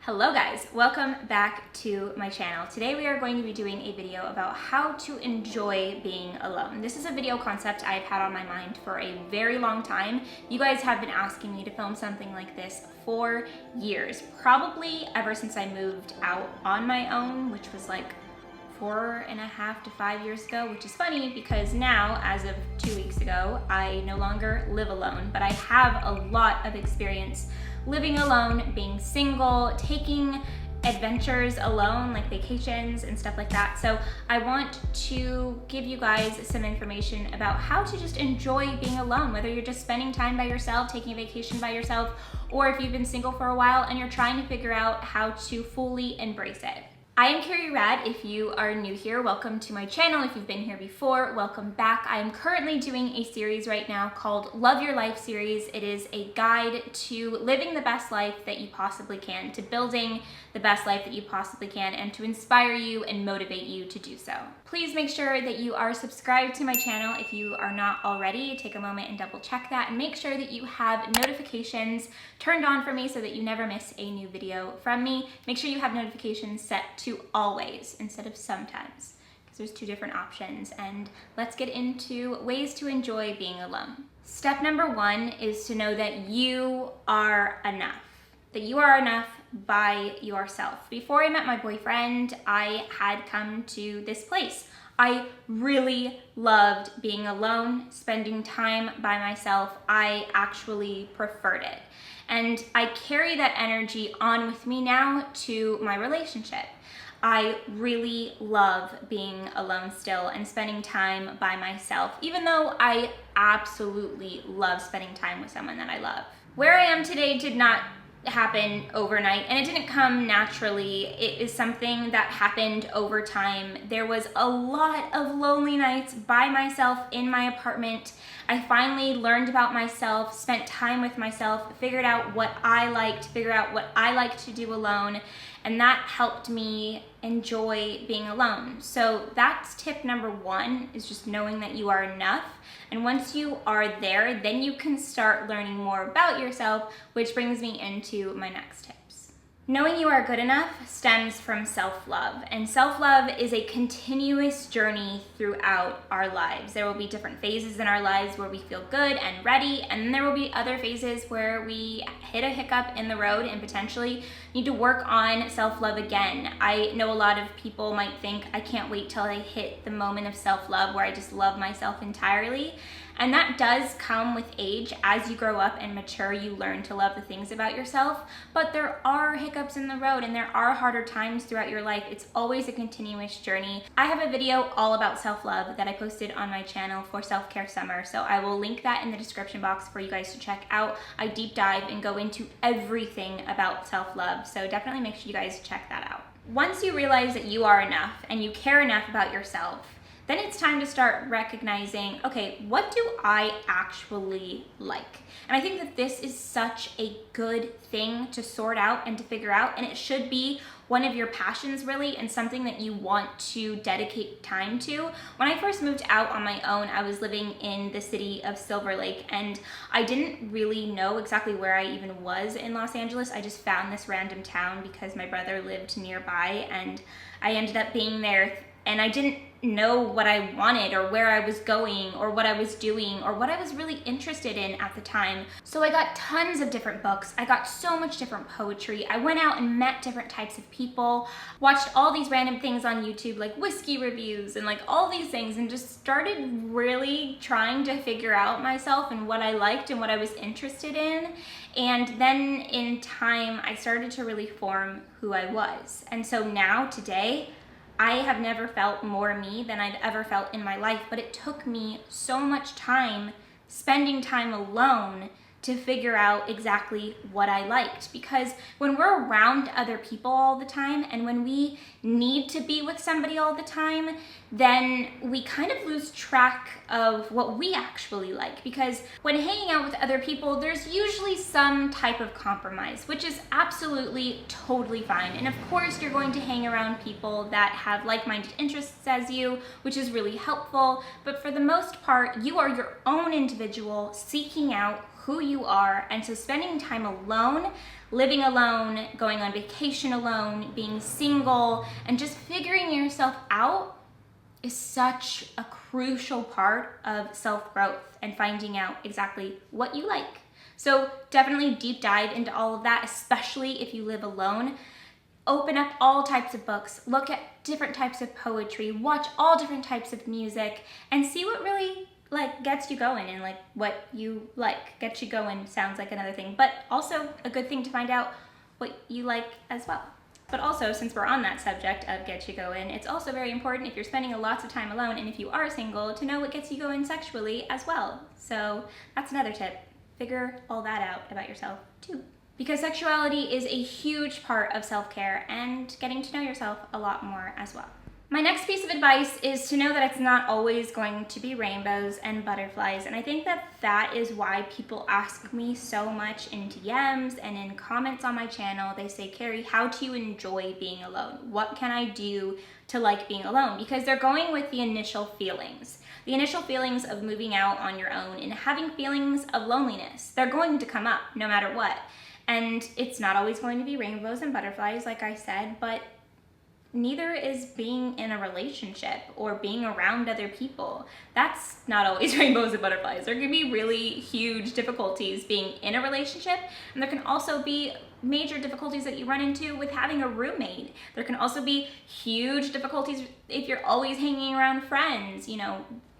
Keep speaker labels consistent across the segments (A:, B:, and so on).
A: Hello guys, welcome back to my channel. Today we are going to be doing a video about how to enjoy being alone. This is a video concept I've had on my mind for a very long time. You guys have been asking me to film something like this for years, probably ever since I moved out on my own, which was like 4.5 to 5 years ago, which is funny because now, as of 2 weeks ago, I no longer live alone, but I have a lot of experience living alone, being single, taking adventures alone, like vacations and stuff like that. So I want to give you guys some information about how to just enjoy being alone, whether you're just spending time by yourself, taking a vacation by yourself, or if you've been single for a while and you're trying to figure out how to fully embrace it. I am Carrie. If you are new here, welcome to my channel. If you've been here before, welcome back. I am currently doing a series right now called Love Your Life series. It is a guide to living the best life that you possibly can, to building the best life that you possibly can, and to inspire you and motivate you to do so. Please make sure that you are subscribed to my channel. If you are not already, take a moment and double check that, and make sure that you have notifications turned on for me so that you never miss a new video from me. Make sure you have notifications set to always instead of sometimes, because there's two different options. And let's get into ways to enjoy being alone. Step number one is to know that you are enough. That you are enough by yourself. Before I met my boyfriend, I had come to this place. I really loved being alone, spending time by myself. I actually preferred it. And I carry that energy on with me now to my relationship. I really love being alone still and spending time by myself, even though I absolutely love spending time with someone that I love. Where I am today did not happen overnight, and it didn't come naturally. It is something that happened over time. There was a lot of lonely nights by myself in my apartment. I finally learned about myself, spent time with myself, figured out what I liked, figured out what I liked to do alone, and that helped me enjoy being alone. So that's tip number one, is just knowing that you are enough. And once you are there, then you can start learning more about yourself, which brings me into my next tips. Knowing you are good enough stems from self-love, and self-love is a continuous journey throughout our lives. There will be different phases in our lives where we feel good and ready, and then there will be other phases where we hit a hiccup in the road and potentially need to work on self-love again. I know a lot of people might think, I can't wait till I hit the moment of self-love where I just love myself entirely. And that does come with age. As you grow up and mature, you learn to love the things about yourself, but there are hiccups in the road and there are harder times throughout your life. It's always a continuous journey. I have a video all about self-love that I posted on my channel for Self-Care Summer, so I will link that in the description box for you guys to check out. I deep dive and go into everything about self-love, so definitely make sure you guys check that out. Once you realize that you are enough and you care enough about yourself, then it's time to start recognizing, okay, what do I actually like? And I think that this is such a good thing to sort out and to figure out, and it should be one of your passions really, and something that you want to dedicate time to. When I first moved out on my own, I was living in the city of Silver Lake, and I didn't really know exactly where I even was in Los Angeles. I just found this random town because my brother lived nearby, and I ended up being there, and I didn't know what I wanted or where I was going or what I was doing or what I was really interested in at the time. So I got tons of different books. I got so much different poetry. I went out and met different types of people, watched all these random things on YouTube like whiskey reviews and like all these things, and just started really trying to figure out myself and what I liked and what I was interested in. And then in time, I started to really form who I was. And so now today, I have never felt more me than I'd ever felt in my life, but it took me so much time spending time alone to figure out exactly what I liked. Because when we're around other people all the time and when we need to be with somebody all the time, then we kind of lose track of what we actually like. Because when hanging out with other people, there's usually some type of compromise, which is absolutely totally fine. And of course, you're going to hang around people that have like-minded interests as you, which is really helpful. But for the most part, you are your own individual seeking out who you are, and so spending time alone living alone, going on vacation alone, being single, and just figuring yourself out is such a crucial part of self-growth and finding out exactly what you like. So definitely deep dive into all of that, especially if you live alone. Open up all types of books, look at different types of poetry, watch all different types of music, and see what really gets you going, and what you like. Gets you going sounds like another thing, but also a good thing to find out what you like as well. But also, since we're on that subject of get you going, it's also very important if you're spending lots of time alone and if you are single to know what gets you going sexually as well. So that's another tip. Figure all that out about yourself too. Because sexuality is a huge part of self-care and getting to know yourself a lot more as well. My next piece of advice is to know that it's not always going to be rainbows and butterflies, and I think that is why people ask me so much in DMs and in comments on my channel. They say, Carrie, how do you enjoy being alone? What can I do to like being alone? Because they're going with the initial feelings. The initial feelings of moving out on your own and having feelings of loneliness. They're going to come up no matter what. And it's not always going to be rainbows and butterflies, like I said, but neither is being in a relationship or being around other people. That's not always rainbows and butterflies. There can be really huge difficulties being in a relationship, and there can also be major difficulties that you run into with having a roommate. There can also be huge difficulties if you're always hanging around friends.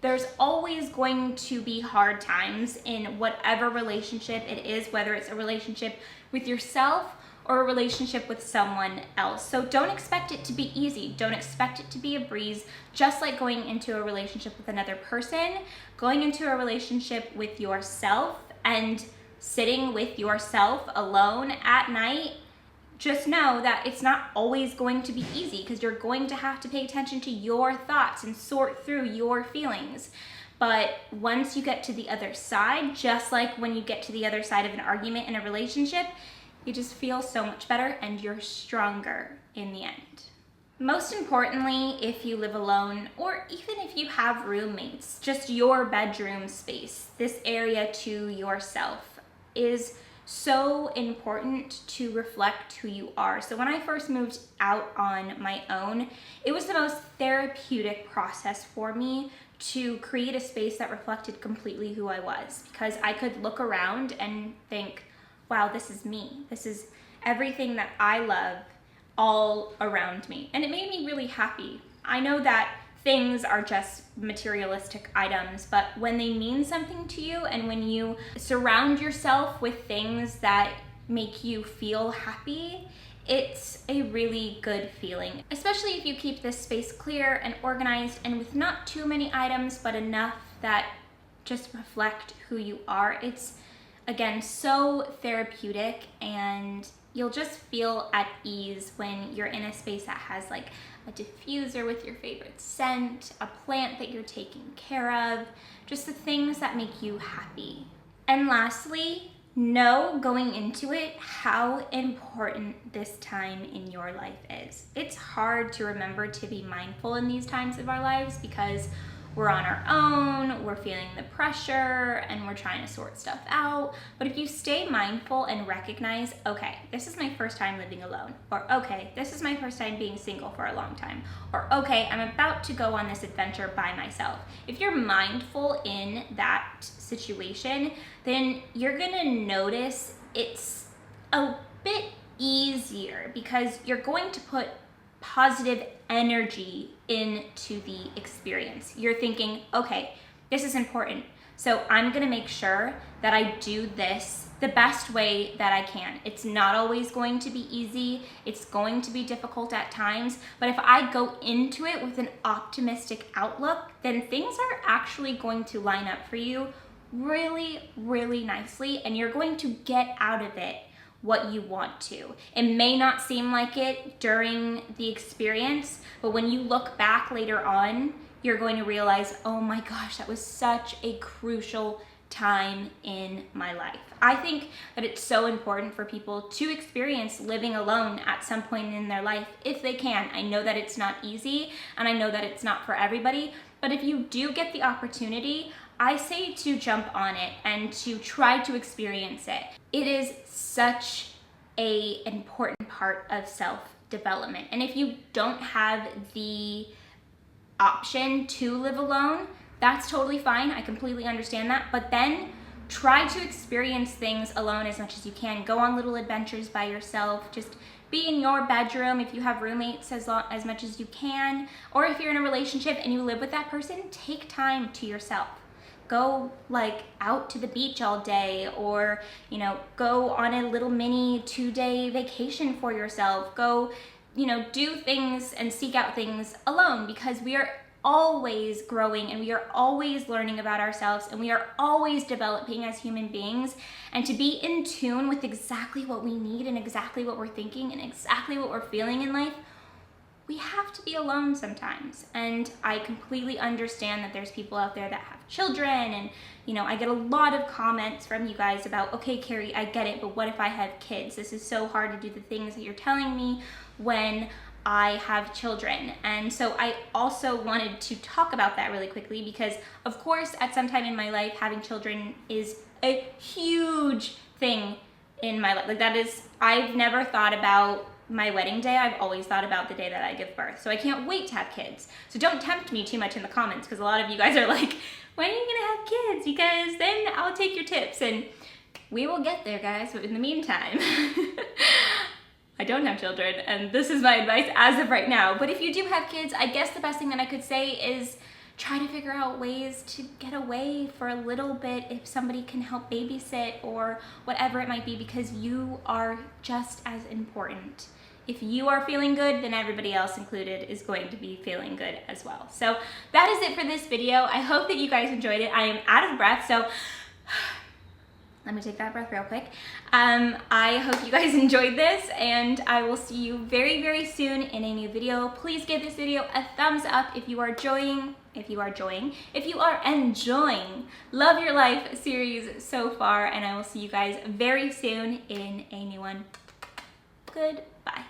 A: There's always going to be hard times in whatever relationship it is, whether it's a relationship with yourself or a relationship with someone else. So don't expect it to be easy. Don't expect it to be a breeze. Just like going into a relationship with another person, going into a relationship with yourself and sitting with yourself alone at night, just know that it's not always going to be easy, because you're going to have to pay attention to your thoughts and sort through your feelings. But once you get to the other side, just like when you get to the other side of an argument in a relationship, you just feel so much better and you're stronger in the end. Most importantly, if you live alone, or even if you have roommates, just your bedroom space, this area to yourself is so important to reflect who you are. So when I first moved out on my own, it was the most therapeutic process for me to create a space that reflected completely who I was, because I could look around and think, wow, this is me. This is everything that I love all around me. And it made me really happy. I know that things are just materialistic items, but when they mean something to you and when you surround yourself with things that make you feel happy, it's a really good feeling, especially if you keep this space clear and organized and with not too many items, but enough that just reflect who you are. It's, again, so therapeutic, and you'll just feel at ease when you're in a space that has a diffuser with your favorite scent, a plant that you're taking care of, just the things that make you happy. And lastly, know going into it how important this time in your life is. It's hard to remember to be mindful in these times of our lives because we're on our own, we're feeling the pressure, and we're trying to sort stuff out. But if you stay mindful and recognize, okay, this is my first time living alone, or okay, this is my first time being single for a long time, or okay, I'm about to go on this adventure by myself. If you're mindful in that situation, then you're gonna notice it's a bit easier because you're going to put positive energy into the experience. You're thinking, okay, this is important, so I'm gonna make sure that I do this the best way that I can. It's not always going to be easy, it's going to be difficult at times, but if I go into it with an optimistic outlook, then things are actually going to line up for you really, really nicely, and you're going to get out of it what you want to. It may not seem like it during the experience, but when you look back later on, you're going to realize, oh my gosh, that was such a crucial time in my life. I think that it's so important for people to experience living alone at some point in their life if they can. I know that it's not easy, and I know that it's not for everybody, but if you do get the opportunity, I say to jump on it and to try to experience it. It is such a important part of self-development. And if you don't have the option to live alone, that's totally fine. I completely understand that. But then try to experience things alone as much as you can. Go on little adventures by yourself. Just be in your bedroom if you have roommates as much as you can. Or if you're in a relationship and you live with that person, take time to yourself. Go like out to the beach all day, or go on a little mini 2-day vacation for yourself. Go do things and seek out things alone, because we are always growing and we are always learning about ourselves and we are always developing as human beings. And to be in tune with exactly what we need and exactly what we're thinking and exactly what we're feeling in life, we have to be alone sometimes. And I completely understand that there's people out there that have children, and I get a lot of comments from you guys about, okay, Carrie, I get it, but what if I have kids? This is so hard to do the things that you're telling me when I have children. And so I also wanted to talk about that really quickly, because of course at some time in my life having children is a huge thing in my life. Like I've never thought about my wedding day. I've always thought about the day that I give birth. So I can't wait to have kids. So don't tempt me too much in the comments, because a lot of you guys are like, when are you gonna have kids? Because then I'll take your tips. And we will get there, guys. But in the meantime, I don't have children, and this is my advice as of right now. But if you do have kids, I guess the best thing that I could say is try to figure out ways to get away for a little bit if somebody can help babysit or whatever it might be, because you are just as important. If you are feeling good, then everybody else included is going to be feeling good as well. So that is it for this video. I hope that you guys enjoyed it. I am out of breath, so let me take that breath real quick. I hope you guys enjoyed this, and I will see you very, very soon in a new video. Please give this video a thumbs up if you are enjoying Love Your Life series so far, and I will see you guys very soon in a new one. Goodbye.